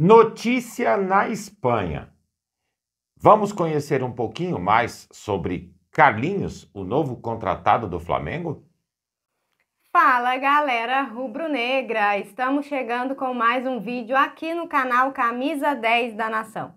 Notícia na Espanha. Vamos conhecer um pouquinho mais sobre Carlinhos, o novo contratado do Flamengo? Fala galera rubro-negra, estamos chegando com mais um vídeo aqui no canal Camisa 10 da Nação.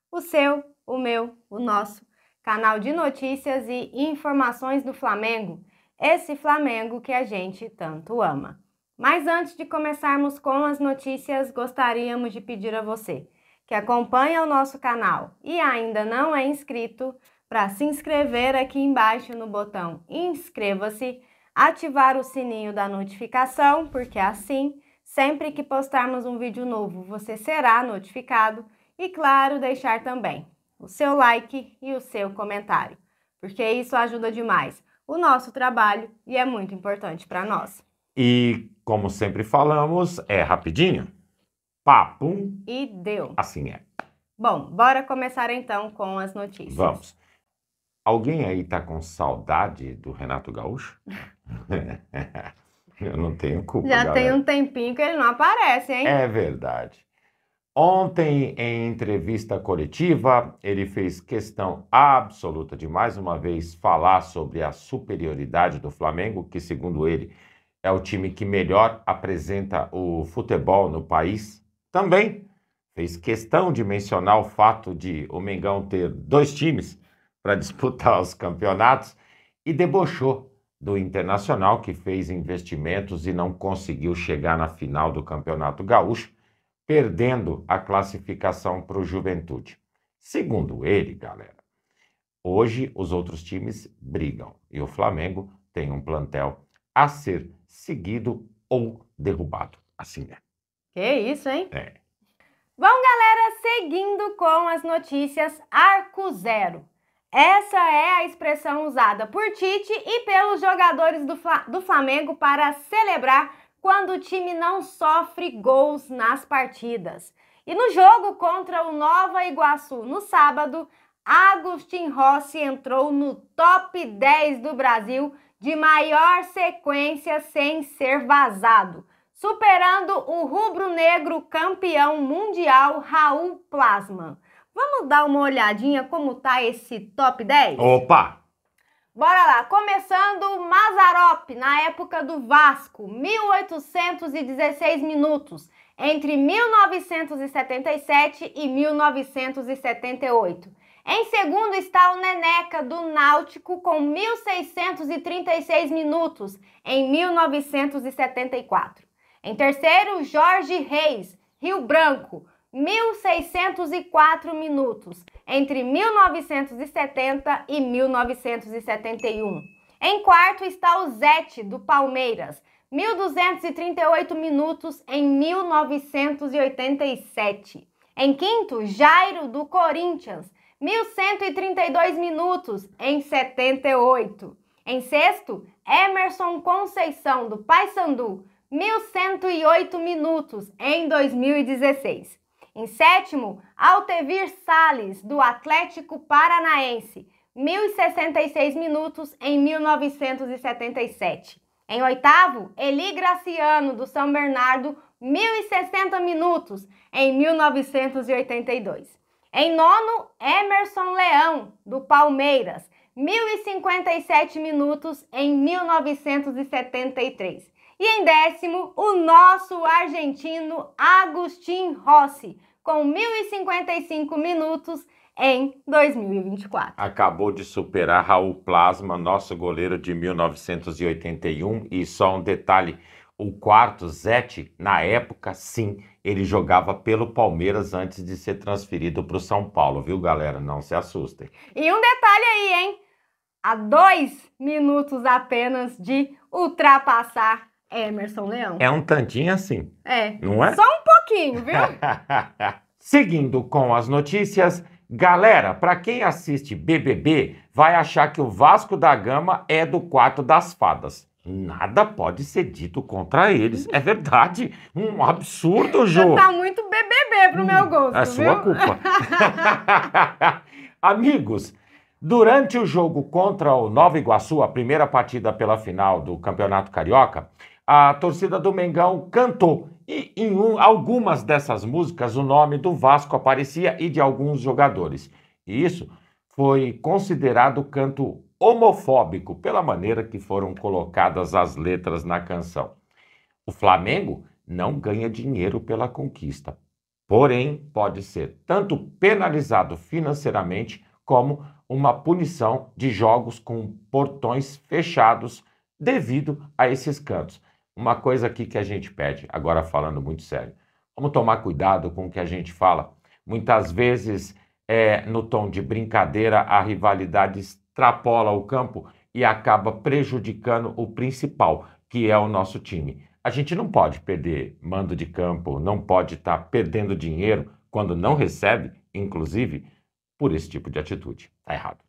O seu, o meu, o nosso canal de notícias e informações do Flamengo, esse Flamengo que a gente tanto ama. Mas antes de começarmos com as notícias, gostaríamos de pedir a você que acompanha o nosso canal e ainda não é inscrito, para se inscrever aqui embaixo no botão inscreva-se, ativar o sininho da notificação, porque assim, sempre que postarmos um vídeo novo, você será notificado e, claro, deixar também o seu like e o seu comentário, porque isso ajuda demais o nosso trabalho e é muito importante para nós. E, como sempre falamos, é rapidinho. Papum. E deu. Assim é. Bom, bora começar então com as notícias. Vamos. Alguém aí tá com saudade do Renato Gaúcho? Eu não tenho culpa, Já galera. tem um tempinho que ele não aparece, hein? É verdade. Ontem, em entrevista coletiva, ele fez questão absoluta de, mais uma vez, falar sobre a superioridade do Flamengo, que, segundo ele, é o time que melhor apresenta o futebol no país. Também fez questão de mencionar o fato de o Mengão ter dois times para disputar os campeonatos e debochou do Internacional, que fez investimentos e não conseguiu chegar na final do Campeonato Gaúcho, perdendo a classificação para o Juventude. Segundo ele, galera, hoje os outros times brigam e o Flamengo tem um plantel a ser seguido ou derrubado. Assim é. Que isso, hein? É. Bom, galera, seguindo com as notícias, arco zero. Essa é a expressão usada por Tite e pelos jogadores do Flamengo para celebrar quando o time não sofre gols nas partidas. E no jogo contra o Nova Iguaçu, no sábado, Agustin Rossi entrou no top 10 do Brasil de maior sequência sem ser vazado, superando o rubro-negro campeão mundial Raul Plasman. Vamos dar uma olhadinha como tá esse top 10? Opa! Bora lá, começando Mazzaropi, na época do Vasco, 1816 minutos, entre 1977 e 1978. Em segundo está o Neneca, do Náutico, com 1.636 minutos, em 1974. Em terceiro, Jorge Reis, Rio Branco, 1.604 minutos, entre 1970 e 1971. Em quarto está o Zete, do Palmeiras, 1.238 minutos, em 1987. Em quinto, Jairo, do Corinthians, 1.132 minutos, em 78. Em sexto, Emerson Conceição, do Paysandu, 1.108 minutos, em 2016. Em sétimo, Altevir Salles, do Atlético Paranaense, 1.066 minutos, em 1977. Em oitavo, Eli Graciano, do São Bernardo, 1.060 minutos, em 1982. Em nono, Emerson Leão, do Palmeiras, 1.057 minutos, em 1973. E em décimo, o nosso argentino Agustin Rossi, com 1.055 minutos em 2024. Acabou de superar Raul Plasman, nosso goleiro de 1981. E só um detalhe, o quarto, Zete, na época, sim, ele jogava pelo Palmeiras antes de ser transferido para o São Paulo, viu, galera? Não se assustem. E um detalhe aí, hein? A 2 minutos apenas de ultrapassar Emerson Leão. É um tantinho assim. É. Não é? Só um pouquinho, viu? Seguindo com as notícias, galera, para quem assiste BBB, vai achar que o Vasco da Gama é do quarto das fadas. Nada pode ser dito contra eles. É verdade. Um absurdo, Jô. Você tá muito BBB pro meu gosto, é sua culpa. Amigos, durante o jogo contra o Nova Iguaçu, a primeira partida pela final do Campeonato Carioca, a torcida do Mengão cantou E em algumas dessas músicas o nome do Vasco aparecia e de alguns jogadores. E isso foi considerado canto homofóbico pela maneira que foram colocadas as letras na canção. O Flamengo não ganha dinheiro pela conquista, porém pode ser tanto penalizado financeiramente como uma punição de jogos com portões fechados devido a esses cantos. Uma coisa aqui que a gente pede, agora falando muito sério, vamos tomar cuidado com o que a gente fala. Muitas vezes, no tom de brincadeira, a rivalidade extrapola o campo e acaba prejudicando o principal, que é o nosso time. A gente não pode perder mando de campo, não pode estar perdendo dinheiro quando não recebe, inclusive, por esse tipo de atitude. Tá errado.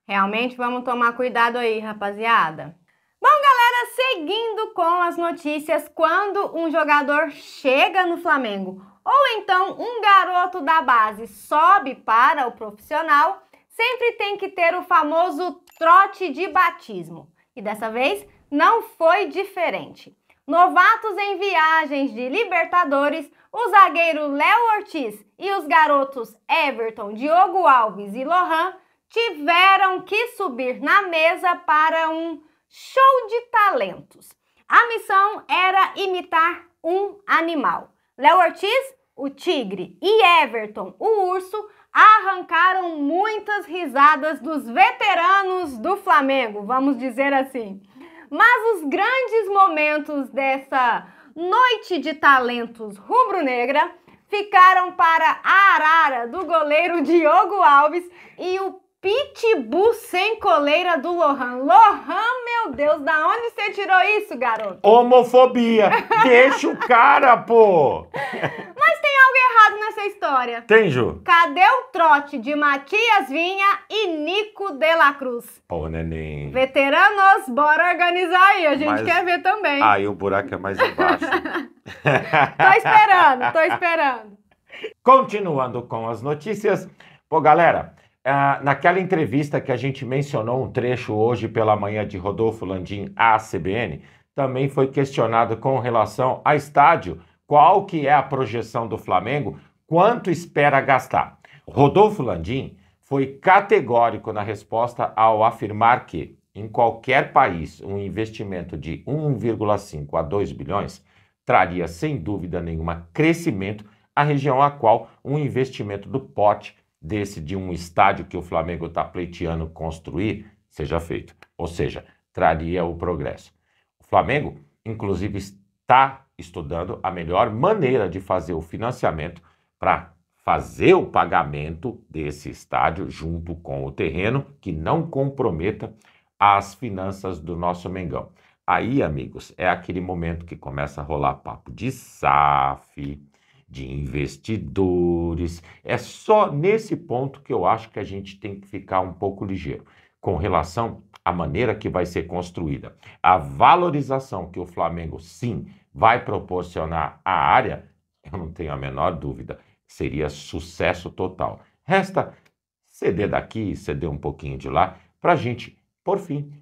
Realmente vamos tomar cuidado aí, rapaziada. Bom, galera, seguindo com as notícias, quando um jogador chega no Flamengo ou então um garoto da base sobe para o profissional, sempre tem que ter o famoso trote de batismo. E dessa vez não foi diferente. Novatos em viagens de Libertadores, o zagueiro Léo Ortiz e os garotos Everton, Diogo Alves e Lohan tiveram que subir na mesa para um show de talentos. A missão era imitar um animal. Léo Ortiz, o tigre, e Everton, o urso, arrancaram muitas risadas dos veteranos do Flamengo, vamos dizer assim. Mas os grandes momentos dessa noite de talentos rubro-negra ficaram para a arara do goleiro Diogo Alves e o pitbull sem coleira do Lohan. Lohan, meu Deus, da onde você tirou isso, garoto? Homofobia! Deixa o cara, pô! Mas tem algo errado nessa história. Tem, Ju? Cadê o trote de Matias Vinha e Nico de la Cruz? Ô, neném. Veteranos, bora organizar aí, a gente Mas quer ver também. aí o buraco é mais embaixo. Tô esperando. Continuando com as notícias. Pô, galera, naquela entrevista que a gente mencionou um trecho hoje pela manhã de Rodolfo Landim à CBN, também foi questionado com relação a estádio, qual que é a projeção do Flamengo, quanto espera gastar. Rodolfo Landim foi categórico na resposta ao afirmar que, em qualquer país, um investimento de 1,5 a 2 bilhões traria, sem dúvida nenhuma, crescimento à região a qual um investimento do porte desse de um estádio que o Flamengo está pleiteando construir seja feito. Ou seja, traria o progresso. O Flamengo, inclusive, está estudando a melhor maneira de fazer o financiamento para fazer o pagamento desse estádio junto com o terreno que não comprometa as finanças do nosso Mengão. Aí, amigos, é aquele momento que começa a rolar papo de SAF, de investidores. É só nesse ponto que eu acho que a gente tem que ficar um pouco ligeiro com relação à maneira que vai ser construída. A valorização que o Flamengo, sim, vai proporcionar à área, eu não tenho a menor dúvida, seria sucesso total. Resta ceder daqui, ceder um pouquinho de lá, para a gente, por fim,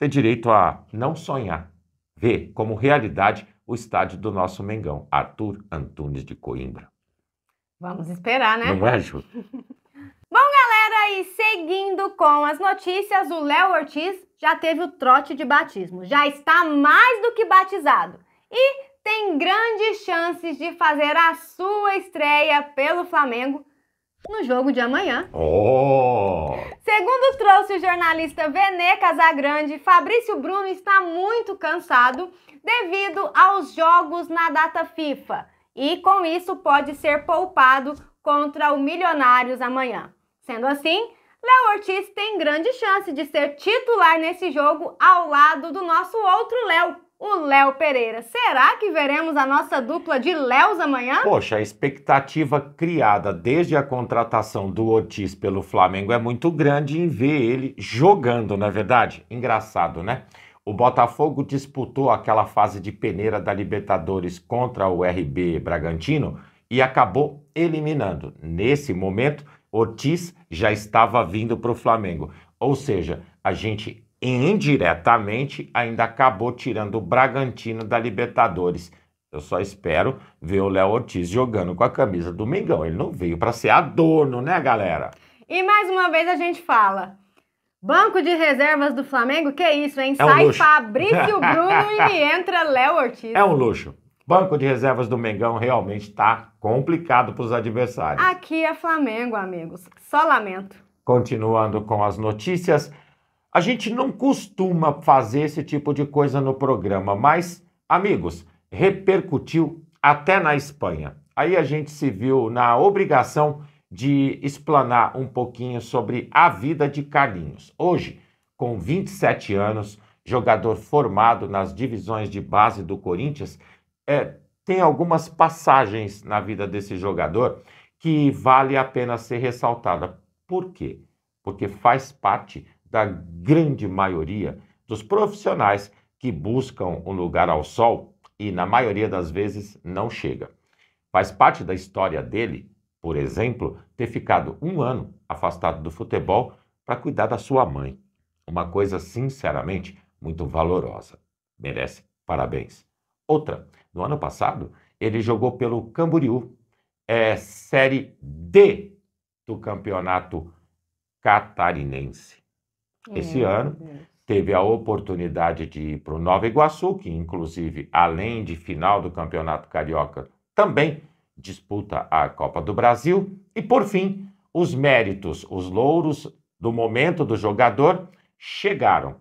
ter direito a não sonhar, ver como realidade o estádio do nosso Mengão, Arthur Antunes de Coimbra. Vamos esperar, né? Não é, Ju? Bom, galera, e seguindo com as notícias, o Léo Ortiz já teve o trote de batismo, já está mais do que batizado e tem grandes chances de fazer a sua estreia pelo Flamengo no jogo de amanhã. Oh! Segundo trouxe o jornalista Vene Casagrande, Fabrício Bruno está muito cansado devido aos jogos na data FIFA e com isso pode ser poupado contra o Milionários amanhã. Sendo assim, Léo Ortiz tem grande chance de ser titular nesse jogo ao lado do nosso outro Léo, o Léo Pereira. Será que veremos a nossa dupla de Léos amanhã? Poxa, a expectativa criada desde a contratação do Ortiz pelo Flamengo é muito grande em ver ele jogando, não é verdade? Engraçado, né? O Botafogo disputou aquela fase de peneira da Libertadores contra o RB Bragantino e acabou eliminando. Nesse momento, Ortiz já estava vindo para o Flamengo. Ou seja, a gente indiretamente ainda acabou tirando o Bragantino da Libertadores. Eu só espero ver o Léo Ortiz jogando com a camisa do Mengão. Ele não veio para ser adorno, né, galera? E mais uma vez a gente fala, banco de reservas do Flamengo, que isso, hein? É um Sai luxo. Fabrício Bruno e me entra Léo Ortiz. É um luxo. Banco de reservas do Mengão realmente está complicado para os adversários. Aqui é Flamengo, amigos. Só lamento. Continuando com as notícias, a gente não costuma fazer esse tipo de coisa no programa, mas, amigos, repercutiu até na Espanha. Aí a gente se viu na obrigação de explanar um pouquinho sobre a vida de Carlinhos. Hoje, com 27 anos, jogador formado nas divisões de base do Corinthians, tem algumas passagens na vida desse jogador que vale a pena ser ressaltada. Por quê? Porque faz parte da grande maioria dos profissionais que buscam um lugar ao sol e, na maioria das vezes, não chega. Faz parte da história dele, por exemplo, ter ficado 1 ano afastado do futebol para cuidar da sua mãe. Uma coisa, sinceramente, muito valorosa. Merece parabéns. Outra, no ano passado, ele jogou pelo Camboriú, Série D do Campeonato Catarinense. Esse ano, teve a oportunidade de ir para o Nova Iguaçu, que inclusive, além de final do Campeonato Carioca, também disputa a Copa do Brasil. E, por fim, os méritos, os louros do momento do jogador chegaram.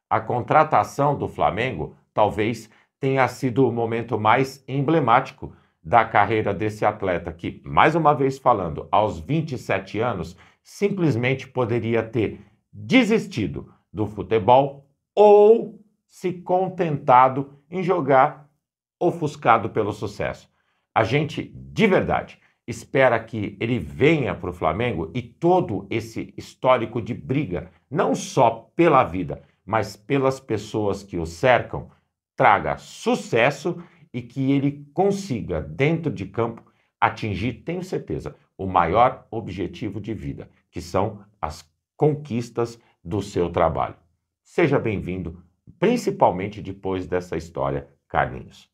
A contratação do Flamengo talvez tenha sido o momento mais emblemático da carreira desse atleta que, mais uma vez falando, aos 27 anos, simplesmente poderia ter desistido do futebol ou se contentado em jogar ofuscado pelo sucesso. A gente, de verdade, espera que ele venha para o Flamengo e todo esse histórico de briga, não só pela vida, mas pelas pessoas que o cercam, traga sucesso e que ele consiga, dentro de campo, atingir, tenho certeza, o maior objetivo de vida, que são as conquistas do seu trabalho. Seja bem-vindo, principalmente depois dessa história, Carlinhos.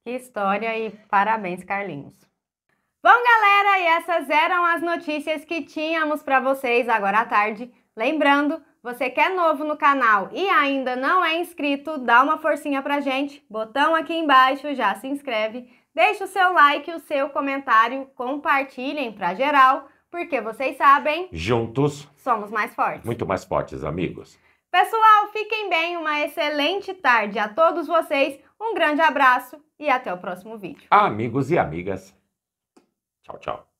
Que história e parabéns, Carlinhos. Bom, galera, e essas eram as notícias que tínhamos para vocês agora à tarde. Lembrando, você que é novo no canal e ainda não é inscrito, dá uma forcinha pra gente, botão aqui embaixo, já se inscreve, deixa o seu like, o seu comentário, compartilhem pra geral, porque vocês sabem, juntos somos mais fortes. Muito mais fortes, amigos. Pessoal, fiquem bem, uma excelente tarde a todos vocês, um grande abraço e até o próximo vídeo. Amigos e amigas, tchau, tchau.